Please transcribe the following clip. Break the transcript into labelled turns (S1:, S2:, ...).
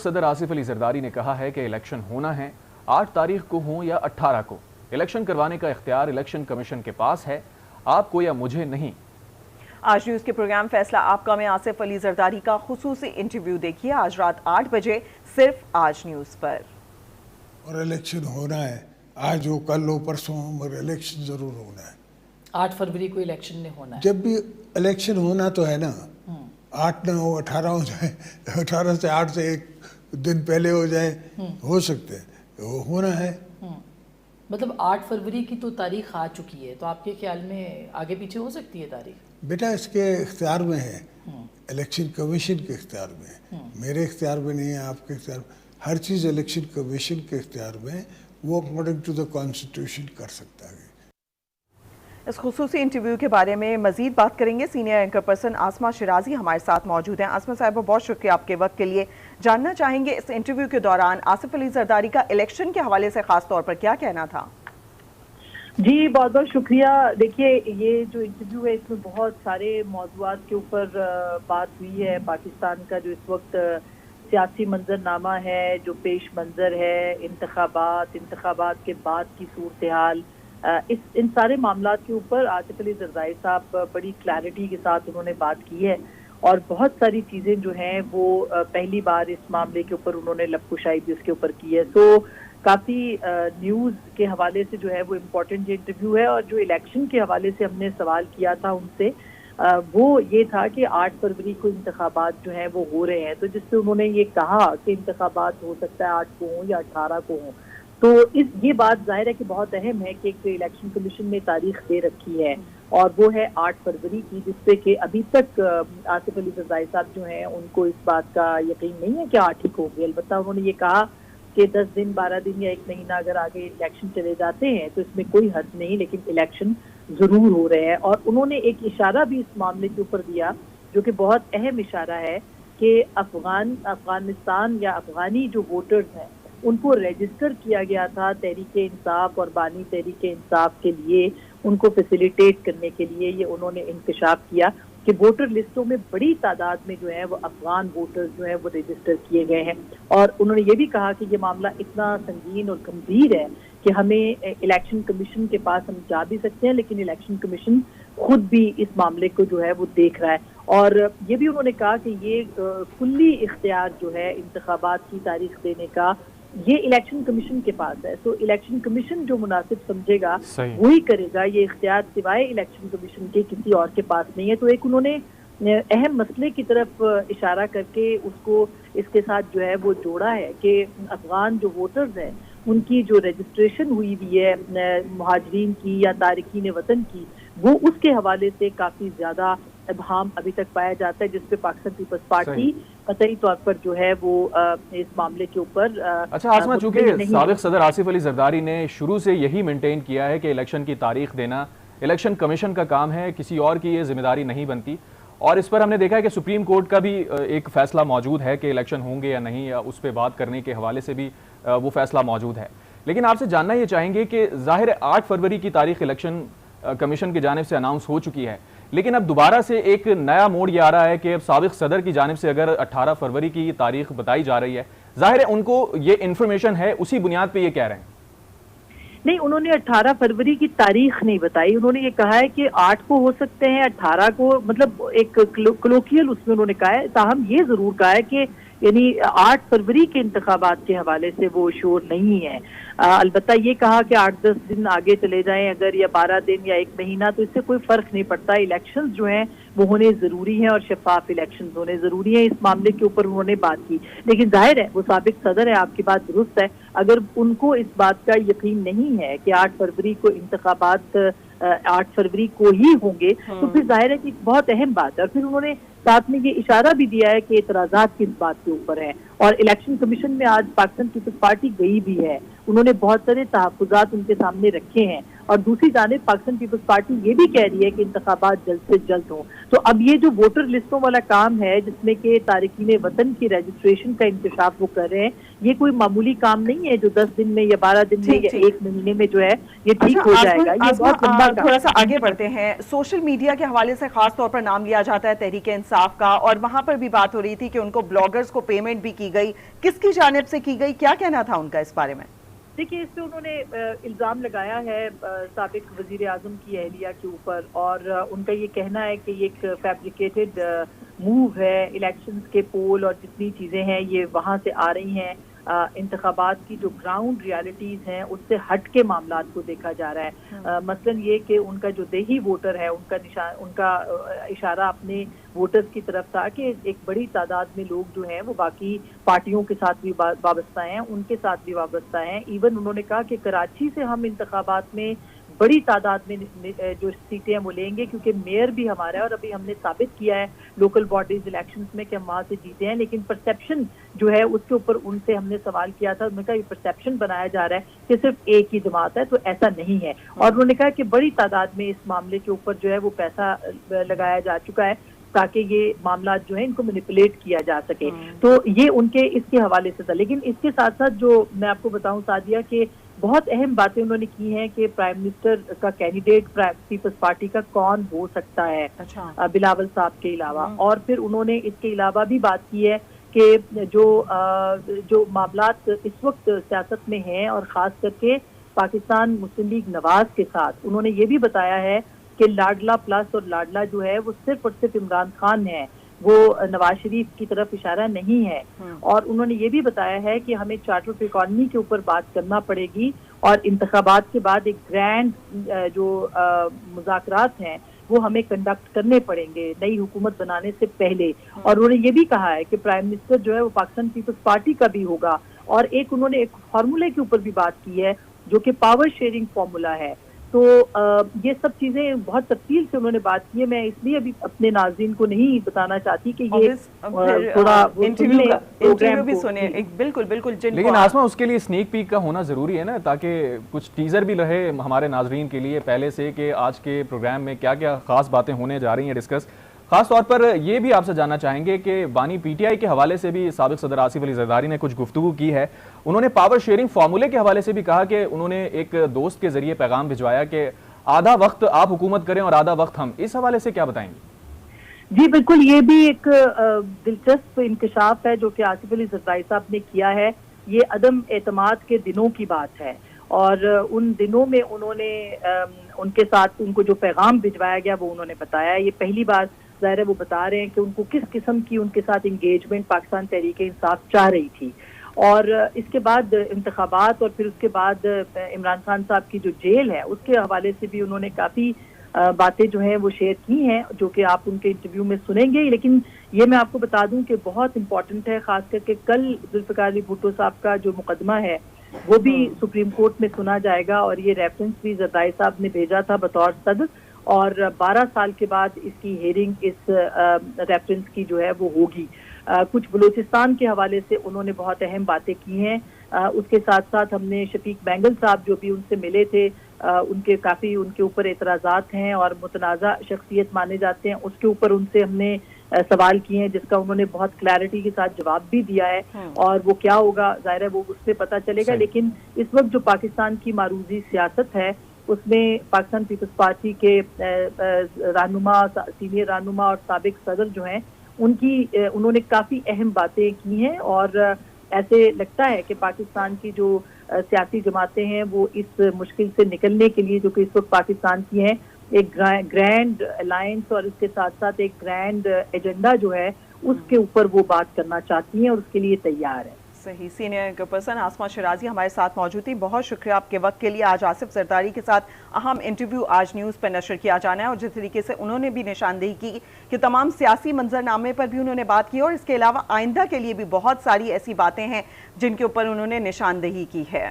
S1: صدر آصف علی زرداری نے کہا ہے کہ الیکشن ہونا ہے 8 تاریخ کو ہوں یا 18 کو، الیکشن کروانے کا اختیار الیکشن کمیشن کے پاس ہے، آپ کو یا مجھے نہیں۔
S2: آج نیوز کے پروگرام فیصلہ آپ کا میں آصف علی زرداری کا خصوصی انٹرویو دیکھیے آج رات 8 بجے صرف آج نیوز پر۔
S3: اور الیکشن ہونا ہے، آج ہو کل ہو پرسوں ہو، مگر الیکشن ضرور ہونا ہے۔
S4: 8 فروری کو الیکشن نہیں ہونا ہے۔
S3: جب بھی الیکشن ہونا تو ہے نا، 8 نہ ہو 18 ہو جائے، 18 سے 8 سے ایک دن پہلے ہو جائے، ہو سکتے ہیں، وہ ہونا ہے۔
S4: مطلب 8 فروری کی تو تاریخ آ چکی ہے، تو آپ کے خیال میں آگے پیچھے ہو سکتی ہے تاریخ؟
S3: بیٹا اس کے اختیار میں ہے، الیکشن کمیشن کے اختیار میں ہے، میرے اختیار میں نہیں ہے، آپ کے اختیار میں۔ ہر چیز الیکشن کمیشن کے اختیار میں ہے، وہ اکارڈنگ ٹو دا کانسٹیٹیوشن کر سکتا ہے۔
S2: اس خصوصی انٹرویو کے بارے میں مزید بات کریں گے، senior anchor person Asma Shirazi ہمارے ساتھ موجود ہیں۔ عاصمہ صاحبہ بہت شکریہ آپ کے وقت کے لیے۔ جاننا چاہیں گے اس انٹرویو کے دوران آصف علی زرداری کا الیکشن کے حوالے سے خاص طور پر کیا کہنا تھا؟
S5: جی بہت بہت شکریہ۔ دیکھیے یہ جو انٹرویو ہے اس میں بہت سارے موضوعات کے اوپر بات ہوئی ہے۔ پاکستان کا جو اس وقت سیاسی منظرنامہ ہے، جو پیش منظر ہے، انتخابات کے بعد کی صورتحال، ان سارے معاملات کے اوپر آصف علی زرداری صاحب بڑی کلیئرٹی کے ساتھ انہوں نے بات کی ہے، اور بہت ساری چیزیں جو ہیں وہ پہلی بار اس معاملے کے اوپر انہوں نے لب کشائی بھی اس کے اوپر کی ہے۔ کافی نیوز کے حوالے سے جو ہے وہ امپورٹنٹ یہ انٹرویو ہے، اور جو الیکشن کے حوالے سے ہم نے سوال کیا تھا ان سے وہ یہ تھا کہ 8 فروری کو انتخابات جو ہیں وہ ہو رہے ہیں، تو جس سے انہوں نے یہ کہا کہ انتخابات ہو سکتا ہے 8 کو ہوں یا 18 کو ہوں، تو یہ بات ظاہر ہے کہ بہت اہم ہے کہ ایک الیکشن کمیشن نے تاریخ دے رکھی ہے اور وہ ہے 8 فروری کی، جس سے کہ ابھی تک آصف علی زرداری صاحب جو ہیں ان کو اس بات کا یقین نہیں ہے کہ 8 ہی کو ہوگی۔ البتہ انہوں نے یہ کہا کہ 10 دن 12 دن یا 1 مہینہ اگر آگے الیکشن چلے جاتے ہیں تو اس میں کوئی حرج نہیں، لیکن الیکشن ضرور ہو رہے ہیں۔ اور انہوں نے ایک اشارہ بھی اس معاملے کے اوپر دیا جو کہ بہت اہم اشارہ ہے کہ افغانستان یا افغانی جو ووٹرز ہیں ان کو رجسٹر کیا گیا تھا تحریک انصاف اور بانی تحریک انصاف کے لیے، ان کو فیسیلیٹیٹ کرنے کے لیے یہ انہوں نے انکشاف کیا کہ ووٹر لسٹوں میں بڑی تعداد میں جو ہے وہ افغان ووٹرز جو ہیں وہ رجسٹر کیے گئے ہیں، اور انہوں نے یہ بھی کہا کہ یہ معاملہ اتنا سنگین اور گمبھیر ہے کہ ہمیں الیکشن کمیشن کے پاس ہم جا بھی سکتے ہیں، لیکن الیکشن کمیشن خود بھی اس معاملے کو جو ہے وہ دیکھ رہا ہے، اور یہ بھی انہوں نے کہا کہ یہ کلی اختیار جو ہے انتخابات کی تاریخ دینے کا یہ الیکشن کمیشن کے پاس ہے۔ تو الیکشن کمیشن جو مناسب سمجھے گا وہی کرے گا، یہ اختیار سوائے الیکشن کمیشن کے کسی اور کے پاس نہیں ہے۔ تو ایک انہوں نے اہم مسئلے کی طرف اشارہ کر کے اس کے ساتھ جو ہے وہ جوڑا ہے کہ افغان جو ووٹرز ہیں ان کی جو رجسٹریشن ہوئی ہوئی ہے مہاجرین کی یا تارکین وطن کی، وہ اس کے حوالے سے کافی زیادہ ابہام ابھی تک پایا جاتا ہے، جس پہ پاکستان پیپلز پارٹی قطعی طور پر جو ہے وہ اس معاملے کے اوپر
S1: اچھا عاصمہ، چونکہ سابق صدر آصف علی زرداری نے شروع سے یہی مینٹین کیا ہے کہ الیکشن کی تاریخ دینا الیکشن کمیشن کا کام ہے، کسی اور کی یہ ذمہ داری نہیں بنتی، اور اس پر ہم نے دیکھا ہے کہ سپریم کورٹ کا بھی ایک فیصلہ موجود ہے کہ الیکشن ہوں گے یا نہیں، یا اس پہ بات کرنے کے حوالے سے بھی وہ فیصلہ موجود ہے۔ لیکن آپ سے جاننا یہ چاہیں گے کہ ظاہر 8 فروری کی تاریخ الیکشن کمیشن کی جانب سے اناؤنس ہو چکی ہے، لیکن اب دوبارہ سے ایک نیا موڑ یہ آ رہا ہے کہ اب سابق صدر کی جانب سے اگر 18 فروری کی تاریخ بتائی جا رہی ہے، ظاہر ہے ان کو یہ انفارمیشن ہے، اسی بنیاد پہ یہ کہہ رہے ہیں۔
S5: نہیں، انہوں نے 18 فروری کی تاریخ نہیں بتائی، انہوں نے یہ کہا ہے کہ 8 کو ہو سکتے ہیں، 18 کو، مطلب ایک کلوکیل اس میں انہوں نے کہا ہے، تاہم یہ ضرور کہا ہے کہ یعنی 8 فروری کے انتخابات کے حوالے سے وہ شور نہیں ہے۔ البتہ یہ کہا کہ 8-10 دن آگے چلے جائیں اگر، یا 12 دن یا 1 مہینہ، تو اس سے کوئی فرق نہیں پڑتا، الیکشنز جو ہیں وہ ہونے ضروری ہیں اور شفاف الیکشنز ہونے ضروری ہیں۔ اس معاملے کے اوپر انہوں نے بات کی، لیکن ظاہر ہے وہ سابق صدر ہے، آپ کی بات درست ہے، اگر ان کو اس بات کا یقین نہیں ہے کہ 8 فروری کو انتخابات 8 فروری کو ہی ہوں گے، تو پھر ظاہر ہے کہ بہت اہم بات ہے۔ اور پھر انہوں نے ساتھ میں یہ اشارہ بھی دیا ہے کہ اعتراضات کس بات کے اوپر ہیں، اور الیکشن کمیشن میں آج پاکستان پیپلز پارٹی گئی بھی ہے، انہوں نے بہت سارے تحفظات ان کے سامنے رکھے ہیں، اور دوسری جانب پاکستان پیپلز پارٹی یہ بھی کہہ رہی ہے کہ انتخابات جلد سے جلد ہوں۔ تو اب یہ جو ووٹر لسٹوں والا کام ہے جس میں کہ تارکین وطن کی رجسٹریشن کا انکشاف وہ کر رہے ہیں، یہ کوئی معمولی کام نہیں ہے جو 10 دن میں یا 12 دن میں یا 1 مہینے میں جو ہے یہ ٹھیک ہو جائے گا، یہ بہت لمبا کام۔
S2: تھوڑا سا آگے بڑھتے ہیں، سوشل میڈیا کے حوالے سے خاص طور پر نام لیا جاتا ہے تحریک انصاف کا، اور وہاں پر بھی بات ہو رہی تھی کہ ان کو بلاگرز کو پیمنٹ بھی کی کی گئی, کس کی جانب سے کی گئی, کیا کہنا تھا ان کا اس بارے میں؟
S5: دیکھیے اس پہ انہوں نے الزام لگایا ہے سابق وزیر اعظم کی اہلیہ کے اوپر, اور ان کا یہ کہنا ہے کہ یہ ایک فیبریکیٹڈ موو ہے, الیکشنز کے پول اور جتنی چیزیں ہیں یہ وہاں سے آ رہی ہیں, انتخابات کی جو گراؤنڈ ریالٹیز ہیں اس سے ہٹ کے معاملات کو دیکھا جا رہا ہے. مثلاً یہ کہ ان کا جو دیہی ووٹر ہے ان کا اشارہ اپنے ووٹرز کی طرف تھا کہ ایک بڑی تعداد میں لوگ جو ہیں وہ باقی پارٹیوں کے ساتھ بھی وابستہ ہیں, ان کے ساتھ بھی وابستہ ہیں. ایون انہوں نے کہا کہ کراچی سے ہم انتخابات میں بڑی تعداد میں جو سیٹیں ہیں وہ لیں گے, کیونکہ میئر بھی ہمارا ہے اور ابھی ہم نے ثابت کیا ہے لوکل باڈیز الیکشنز میں کہ ہم وہاں سے جیتے ہیں. لیکن پرسیپشن جو ہے اس کے اوپر ان سے ہم نے سوال کیا تھا, انہوں نے کہا یہ پرسیپشن بنایا جا رہا ہے کہ صرف ایک ہی جماعت ہے, تو ایسا نہیں ہے. اور انہوں نے کہا کہ بڑی تعداد میں اس معاملے کے اوپر جو ہے وہ پیسہ لگایا جا چکا ہے تاکہ یہ معاملات جو ہیں ان کو مینیپولیٹ کیا جا سکے. تو یہ ان کے اس کے حوالے سے تھا. لیکن اس کے ساتھ ساتھ جو میں آپ کو بتاؤں سعدیہ کہ بہت اہم باتیں انہوں نے کی ہیں کہ پرائم منسٹر کا کینڈیڈیٹ پیپلز پارٹی کا کون ہو سکتا ہے بلاول صاحب کے علاوہ. اور پھر انہوں نے اس کے علاوہ بھی بات کی ہے کہ جو معاملات اس وقت سیاست میں ہیں اور خاص کر کے پاکستان مسلم لیگ نواز کے ساتھ, انہوں نے یہ بھی بتایا ہے کہ لاڈلا پلس اور لاڈلا جو ہے وہ صرف اور صرف عمران خان ہے, وہ نواز شریف کی طرف اشارہ نہیں ہے. اور انہوں نے یہ بھی بتایا ہے کہ ہمیں چارٹر آف اکانومی کے اوپر بات کرنا پڑے گی اور انتخابات کے بعد ایک گرینڈ جو مذاکرات ہیں وہ ہمیں کنڈکٹ کرنے پڑیں گے نئی حکومت بنانے سے پہلے. اور انہوں نے یہ بھی کہا ہے کہ پرائم منسٹر جو ہے وہ پاکستان پیپلز پارٹی کا بھی ہوگا. اور انہوں نے ایک فارمولے کے اوپر بھی بات کی ہے جو کہ پاور شیئرنگ فارمولا ہے. تو یہ سب چیزیں بہت تفصیل سے انہوں نے بات کی ہے. میں اس لیے ابھی اپنے ناظرین کو نہیں بتانا چاہتی کہ یہ تھوڑا
S2: انٹرویو بھی سنیں. بالکل بالکل.
S1: لیکن آسما اس کے لیے سنیک پیک کا ہونا ضروری ہے نا, تاکہ کچھ ٹیزر بھی رہے ہمارے ناظرین کے لیے پہلے سے کہ آج کے پروگرام میں کیا کیا خاص باتیں ہونے جا رہی ہیں ڈسکس. خاص طور پر یہ بھی آپ سے جاننا چاہیں گے کہ بانی پی ٹی آئی کے حوالے سے بھی سابق صدر آصف علی زرداری نے کچھ گفتگو کی ہے. انہوں نے پاور شیئرنگ فارمولے کے حوالے سے بھی کہا کہ انہوں نے ایک دوست کے ذریعے پیغام بھجوایا کہ آدھا وقت آپ حکومت کریں اور آدھا وقت ہم. اس حوالے سے کیا بتائیں گے؟
S5: جی بالکل, یہ بھی ایک دلچسپ انکشاف ہے جو کہ آصف علی زرداری صاحب نے کیا ہے. یہ عدم اعتماد کے دنوں کی بات ہے, اور ان دنوں میں انہوں نے ان کے ساتھ ان کو جو پیغام بھجوایا گیا وہ انہوں نے بتایا. یہ پہلی بار ظاہر ہے وہ بتا رہے ہیں کہ ان کو کس قسم کی ان کے ساتھ انگیجمنٹ پاکستان تحریک انصاف چاہ رہی تھی. اور اس کے بعد انتخابات اور پھر اس کے بعد عمران خان صاحب کی جو جیل ہے اس کے حوالے سے بھی انہوں نے کافی باتیں جو ہیں وہ شیئر کی ہیں جو کہ آپ ان کے انٹرویو میں سنیں گے. لیکن یہ میں آپ کو بتا دوں کہ بہت امپورٹنٹ ہے, خاص کر کے کل ذوالفقار علی بھٹو صاحب کا جو مقدمہ ہے وہ بھی سپریم کورٹ میں سنا جائے گا, اور یہ ریفرنس بھی زرداری صاحب نے بھیجا تھا بطور صدر, اور 12 سال کے بعد اس کی ہیئرنگ اس ریفرنس کی جو ہے وہ ہوگی. کچھ بلوچستان کے حوالے سے انہوں نے بہت اہم باتیں کی ہیں. اس کے ساتھ ساتھ ہم نے شفیق بینگل صاحب جو بھی ان سے ملے تھے, ان کے کافی ان کے اوپر اعتراضات ہیں اور متنازع شخصیت مانے جاتے ہیں, اس کے اوپر ان سے ہم نے سوال کیے ہیں جس کا انہوں نے بہت کلیئرٹی کے ساتھ جواب بھی دیا ہے. اور وہ کیا ہوگا ظاہر ہے وہ اس سے پتہ چلے گا. لیکن اس وقت جو پاکستان کی معروضی سیاست ہے اس میں پاکستان پیپلز پارٹی کے رہنما, سینئر رہنما اور سابق صدر جو ہیں انہوں نے کافی اہم باتیں کی ہیں, اور ایسے لگتا ہے کہ پاکستان کی جو سیاسی جماعتیں ہیں وہ اس مشکل سے نکلنے کے لیے جو کہ اس وقت پاکستان کی ہیں ایک گرینڈ الائنس اور اس کے ساتھ ساتھ ایک گرینڈ ایجنڈا جو ہے اس کے اوپر وہ بات کرنا چاہتی ہیں اور اس کے لیے تیار ہے.
S2: صحیح. سینئر اینکر پرسن آسما شرازی ہمارے ساتھ موجود تھی. بہت شکریہ آپ کے وقت کے لیے. آج آصف زرداری کے ساتھ اہم انٹرویو آج نیوز پر نشر کیا جانا ہے, اور جس طریقے سے انہوں نے بھی نشاندہی کی کہ تمام سیاسی منظرنامے پر بھی انہوں نے بات کی, اور اس کے علاوہ آئندہ کے لیے بھی بہت ساری ایسی باتیں ہیں جن کے اوپر انہوں نے نشاندہی کی ہے.